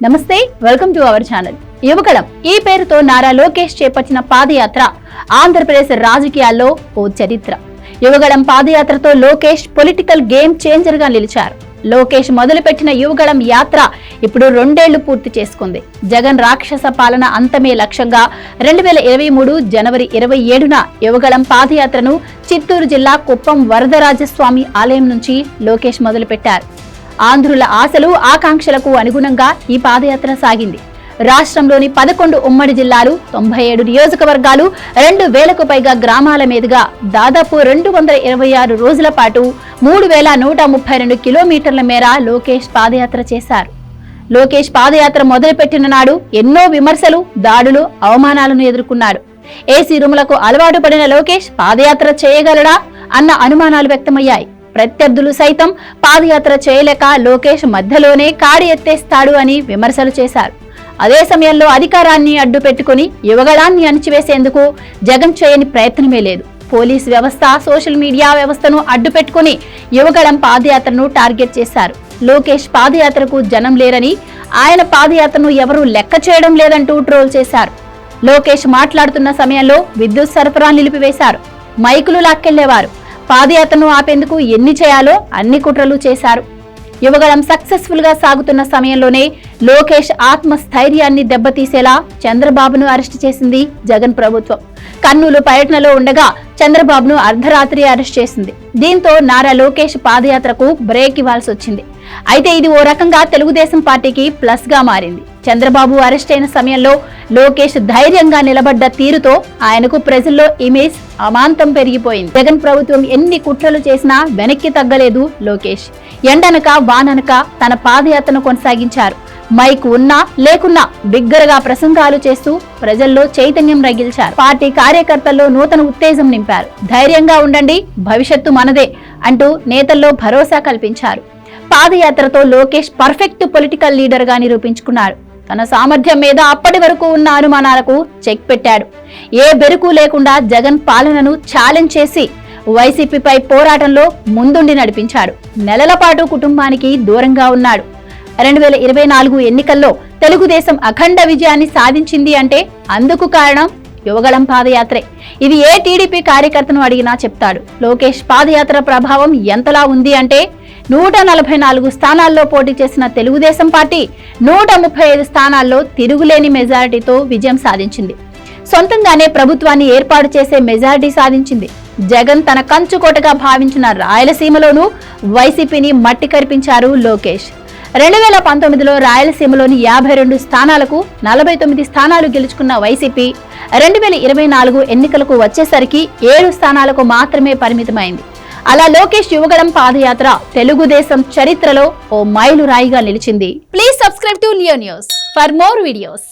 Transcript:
నమస్తే, welcome to our channel. Yuvagalam ఈ పేరుతో నారా లోకేష్ చేపట్టిన పాదయాత్ర ఆంధ్రప్రదేశ్ రాజకీయాల్లో ఓ చరిత్ర. Yuvagalam పాదయాత్రతో Lokesh political game changer గా నిలిచారు. లోకేష్ మొదలుపెట్టిన యువగళం యాత్ర ఇప్పుడు 2 ఏళ్లు పూర్తి చేసుకుంది. జగన్ రాక్షస పాలన అంతమే లక్ష్యంగా 2023 జనవరి 27న యువగళం పాదయాత్రను చిత్తూరు జిల్లా కుప్పం వరదరాజస్వామి ఆలయం నుంచి లోకేష్ మొదలుపెట్టారు. ఆంధ్రుల ఆశలు ఆకాంక్షలకు అనుగుణంగా ఈ పాదయాత్ర సాగింది. రాష్ట్రంలోని 11 ఉమ్మడి జిల్లాలు, 97 నియోజకవర్గాలు, 2000కు పైగా గ్రామాల మీదుగా దాదాపు 226 రోజుల పాటు 3132 కిలోమీటర్ల మేర లోకేష్ పాదయాత్ర చేశారు. లోకేష్ పాదయాత్ర మొదలుపెట్టిన నాడు ఎన్నో విమర్శలు, దాడులు, అవమానాలను ఎదుర్కొన్నాడు. ఏసీ రూములకు అలవాటు పడిన లోకేష్ పాదయాత్ర చేయగలడా అన్న అనుమానాలు వ్యక్తమయ్యాయి. ప్రత్యర్థులు సైతం పాదయాత్ర చేయలేక లోకేష్ మధ్యలోనే కాడి ఎత్తేస్తాడు అని విమర్శలు చేశారు. అదే సమయంలో అధికారాన్ని అడ్డు పెట్టుకుని యువగళాన్ని అణిచివేసేందుకు జగన్ చేయని ప్రయత్నమే లేదు. పోలీస్ వ్యవస్థ, సోషల్ మీడియా వ్యవస్థను అడ్డు పెట్టుకుని యువగళం పాదయాత్రను టార్గెట్ చేశారు. లోకేష్ పాదయాత్రకు జనం లేరని, ఆయన పాదయాత్రను ఎవరూ లెక్క చేయడం లేదంటూ ట్రోల్ చేశారు. లోకేష్ మాట్లాడుతున్న సమయంలో విద్యుత్ సరఫరా నిలిపివేశారు. మైకులు లాక్కెళ్లేవారు. పాదయాత్రను ఆపేందుకు ఎన్ని చేయాలో అన్ని కుట్రలు చేశారు. యువగళం సక్సెస్ఫుల్ గా సాగుతున్న సమయంలోనే లోకేష్ ఆత్మస్థైర్యాన్ని దెబ్బతీసేలా చంద్రబాబును అరెస్ట్ చేసింది జగన్ ప్రభుత్వం. కర్నూలు పర్యటనలో ఉండగా చంద్రబాబును అర్ధరాత్రి అరెస్ట్ చేసింది. దీంతో నారా లోకేష్ పాదయాత్రకు బ్రేక్ ఇవ్వాల్సి వచ్చింది. అయితే ఇది ఓ రకంగా తెలుగుదేశం పార్టీకి ప్లస్ గా మారింది. చంద్రబాబు అరెస్ట్ అయిన సమయంలో లోకేష్ ధైర్యంగా నిలబడ్డ తీరుతో ఆయనకు ప్రజల్లో ఇమేజ్ అమాంతం పెరిగిపోయింది. జగన్ ప్రభుత్వం ఎన్ని కుట్రలు చేసినా వెనక్కి తగ్గలేదు లోకేష్. ఎండనక వాననక తన పాదయాత్రను కొనసాగించారు. మైక్ ఉన్నా లేకున్నా బిగ్గరగా ప్రసంగాలు చేస్తూ ప్రజల్లో చైతన్యం రగిల్చారు. పార్టీ కార్యకర్తల్లో నూతన ఉత్తేజం నింపారు. ధైర్యంగా ఉండండి, భవిష్యత్తు మనదే అంటూ నేతల్లో భరోసా కల్పించారు. పాదయాత్రతో లోకేష్ పర్ఫెక్ట్ పొలిటికల్ లీడర్ గా నిరూపించుకున్నారు. తన సామర్థ్యం మీద అప్పటి వరకు ఉన్న అనుమానాలకు చెక్ పెట్టాడు. ఏ బెరుకు లేకుండా జగన్ పాలనను ఛాలెంజ్ చేసి వైసీపీపై పోరాటంలో ముందుండి నడిపించాడు. నెలల పాటు కుటుంబానికి దూరంగా ఉన్నాడు. 2024 ఎన్నికల్లో తెలుగుదేశం అఖండ విజయాన్ని సాధించింది అంటే అందుకు కారణం యువగళం పాదయాత్రే. ఇది ఏ టీడీపీ కార్యకర్తను అడిగినా చెప్తాడు. లోకేష్ పాదయాత్ర ప్రభావం ఎంతలా ఉంది అంటే 144 స్థానాల్లో పోటీ చేసిన తెలుగుదేశం పార్టీ 135 స్థానాల్లో తిరుగులేని మెజారిటీతో విజయం సాధించింది. సొంతంగానే ప్రభుత్వాన్ని ఏర్పాటు చేసే మెజారిటీ సాధించింది. జగన్ తన కంచుకోటగా భావించిన రాయలసీమలోనూ వైసీపీని మట్టి కరిపించారు లోకేష్. 2019లో రాయలసీమలోని 52 స్థానాలకు 49 స్థానాలు గెలుచుకున్న వైసీపీ 2024 ఎన్నికలకు వచ్చేసరికి 7 స్థానాలకు మాత్రమే పరిమితమైంది. అలా లోకేష్ యువగళం పాదయాత్ర తెలుగుదేశం చరిత్రలో ఓ మైలురాయిగా నిలిచింది. Please subscribe to Leo news for more videos.